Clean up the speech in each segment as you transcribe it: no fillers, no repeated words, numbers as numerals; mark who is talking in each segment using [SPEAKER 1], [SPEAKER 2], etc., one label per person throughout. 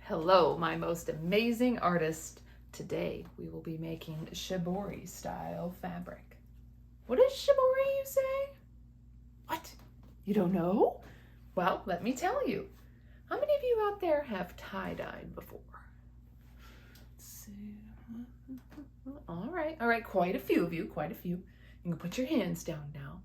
[SPEAKER 1] Hello, my most amazing artist. Today we will be making Shibori style fabric. What is Shibori, you say? What? You don't know? Well, let me tell you. How many of you out there have tie-dyed before? Let's see. All right, quite a few of you, quite a few. You can put your hands down now.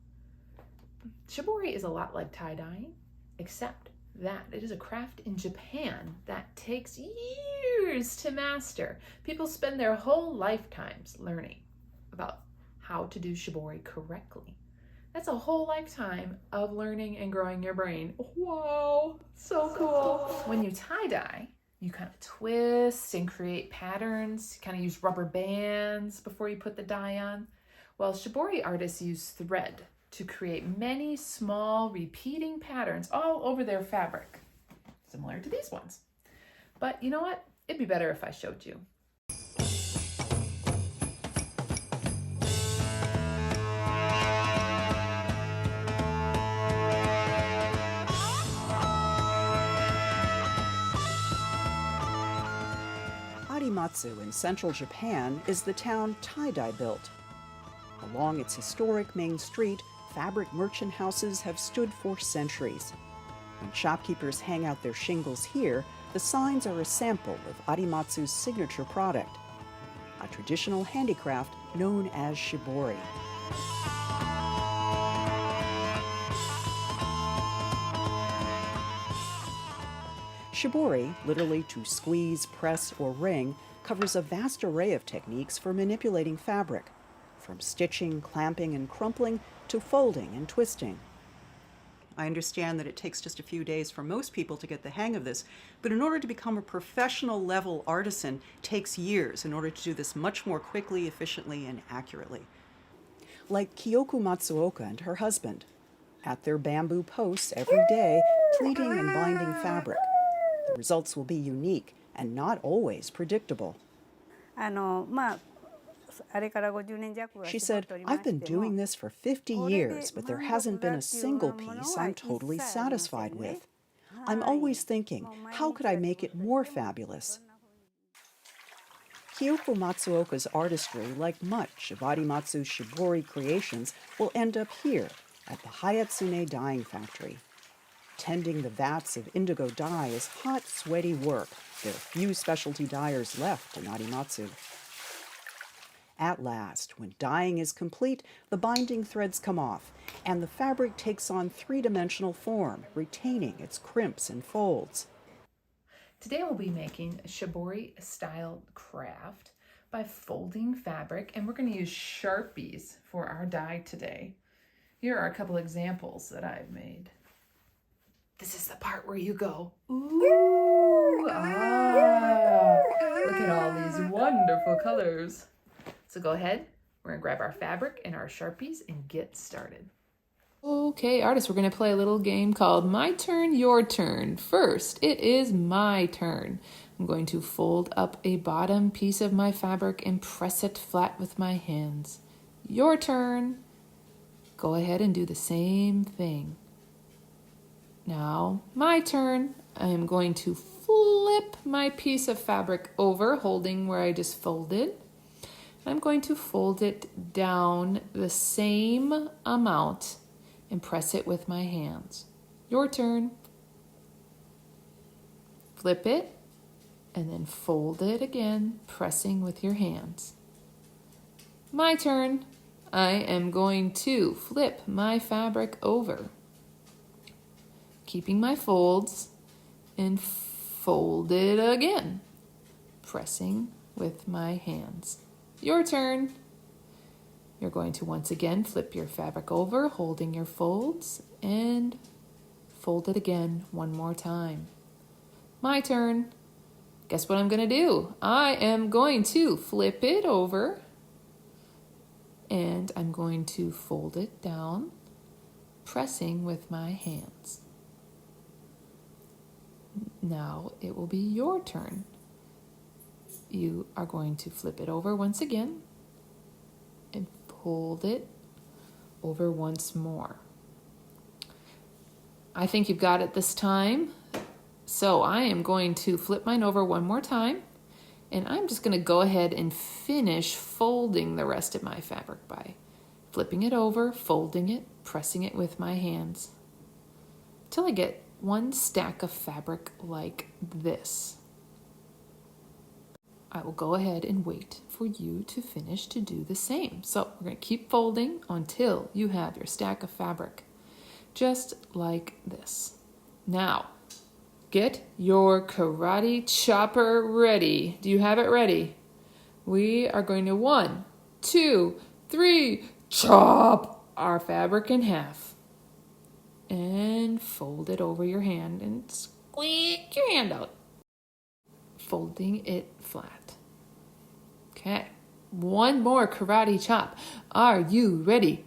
[SPEAKER 1] Shibori is a lot like tie-dyeing, except that it is a craft in Japan that takes years to master. People spend their whole lifetimes learning about how to do shibori correctly. That's a whole lifetime of learning and growing your brain. Wow, so cool. When you tie-dye, you kind of twist and create patterns, kind of use rubber bands before you put the dye on. Well, shibori artists use thread to create many small repeating patterns all over their fabric, similar to these ones. But you know what? It'd be better if I showed you.
[SPEAKER 2] Arimatsu in central Japan is the town tie-dye built. Along its historic main street, fabric merchant houses have stood for centuries. When shopkeepers hang out their shingles here, the signs are a sample of Arimatsu's signature product, a traditional handicraft known as shibori. Shibori, literally to squeeze, press, or wring, covers a vast array of techniques for manipulating fabric, from stitching, clamping, and crumpling to folding and twisting. I understand that it takes just a few days for most people to get the hang of this, but in order to become a professional level artisan, it takes years in order to do this much more quickly, efficiently, and accurately. Like Kyoko Matsuoka and her husband, at their bamboo posts every day, pleating and binding fabric. The results will be unique and not always predictable. She said, "I've been doing this for 50 years, but there hasn't been a single piece I'm totally satisfied with. I'm always thinking, how could I make it more fabulous?" Kyoko Matsuoka's artistry, like much of Arimatsu's shibori creations, will end up here at the Hayatsune dyeing factory. Tending the vats of indigo dye is hot, sweaty work. There are few specialty dyers left in Arimatsu. At last, when dyeing is complete, the binding threads come off, and the fabric takes on three-dimensional form, retaining its crimps and folds.
[SPEAKER 1] Today we'll be making a shibori-style craft by folding fabric, and we're going to use Sharpies for our dye today. Here are a couple examples that I've made. This is the part where you go, ooh, look at all these wonderful colors. So go ahead, we're gonna grab our fabric and our Sharpies and get started. Okay, artists, we're gonna play a little game called My Turn, Your Turn. First, it is my turn. I'm going to fold up a bottom piece of my fabric and press it flat with my hands. Your turn. Go ahead and do the same thing. Now, my turn. I am going to flip my piece of fabric over, holding where I just folded. I'm going to fold it down the same amount and press it with my hands. Your turn. Flip it and then fold it again, pressing with your hands. My turn. I am going to flip my fabric over, keeping my folds, and fold it again, pressing with my hands. Your turn. You're going to once again flip your fabric over, holding your folds, and fold it again one more time. My turn. Guess what I'm going to do? I am going to flip it over, and I'm going to fold it down, pressing with my hands. Now it will be your turn. You are going to flip it over once again and fold it over once more. I think you've got it this time. So I am going to flip mine over one more time, and I'm just going to go ahead and finish folding the rest of my fabric by flipping it over, folding it, pressing it with my hands till I get one stack of fabric like this. I will go ahead and wait for you to finish to do the same. So we're going to keep folding until you have your stack of fabric, just like this. Now, get your karate chopper ready. Do you have it ready? We are going to 1, 2, 3, chop our fabric in half. And fold it over your hand and squeak your hand out, folding it flat. Okay, one more karate chop. Are you ready?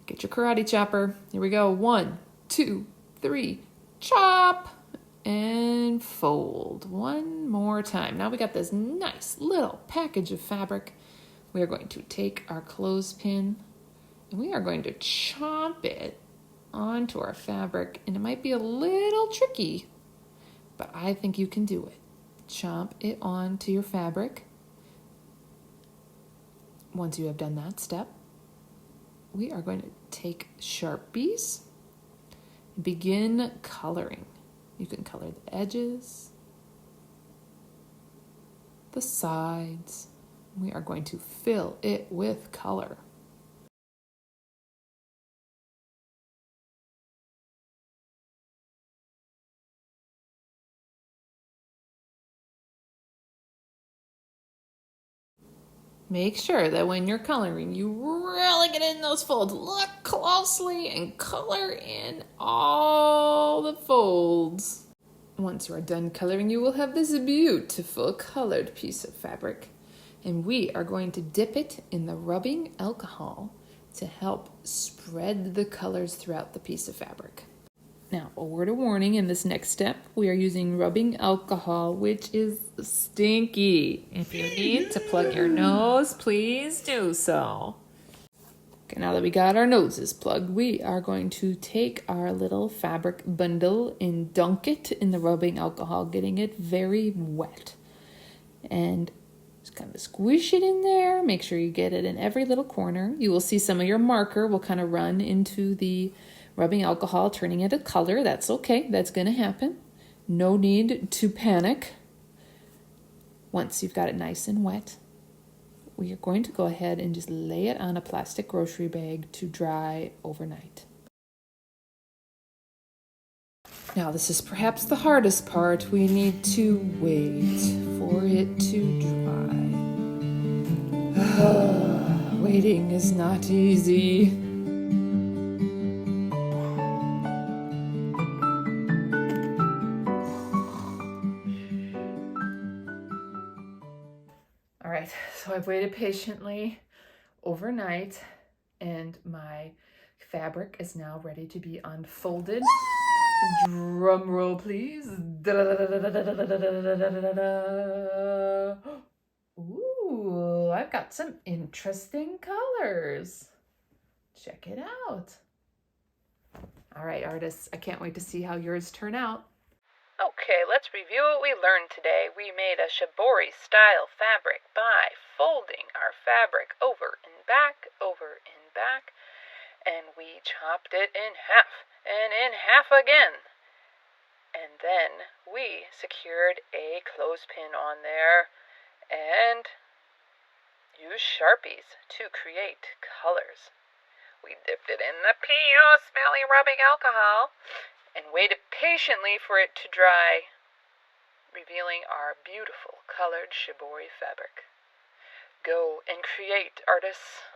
[SPEAKER 1] Get your karate chopper. Here we go. 1, 2, 3, chop and fold one more time. Now we got this nice little package of fabric. We are going to take our clothespin and we are going to chomp it onto our fabric, and it might be a little tricky, but I think you can do it. Chomp it onto your fabric. Once you have done that step, we are going to take Sharpies and begin coloring. You can color the edges, the sides. We are going to fill it with color. Make sure that when you're coloring, you really get in those folds. Look closely and color in all the folds. Once you are done coloring, you will have this beautiful colored piece of fabric. And we are going to dip it in the rubbing alcohol to help spread the colors throughout the piece of fabric. Now, a word of warning, in this next step, we are using rubbing alcohol, which is stinky. If you need to plug your nose, please do so. Okay, now that we got our noses plugged, we are going to take our little fabric bundle and dunk it in the rubbing alcohol, getting it very wet. And just kind of squish it in there. Make sure you get it in every little corner. You will see some of your marker will kind of run into the rubbing alcohol, turning it a color. That's okay. That's going to happen. No need to panic. Once you've got it nice and wet, we are going to go ahead and just lay it on a plastic grocery bag to dry overnight. Now, this is perhaps the hardest part. We need to wait for it to dry. Waiting is not easy. All right, so I've waited patiently overnight, and my fabric is now ready to be unfolded. Drum roll, please. Ooh, I've got some interesting colors. Check it out. All right, artists, I can't wait to see how yours turn out. Okay, let's review what we learned today. We made a Shibori style fabric by folding our fabric over and back, and we chopped it in half and in half again. And then we secured a clothespin on there and used Sharpies to create colors. We dipped it in the smelly rubbing alcohol and waited patiently for it to dry, revealing our beautiful colored Shibori fabric. Go and create, artists.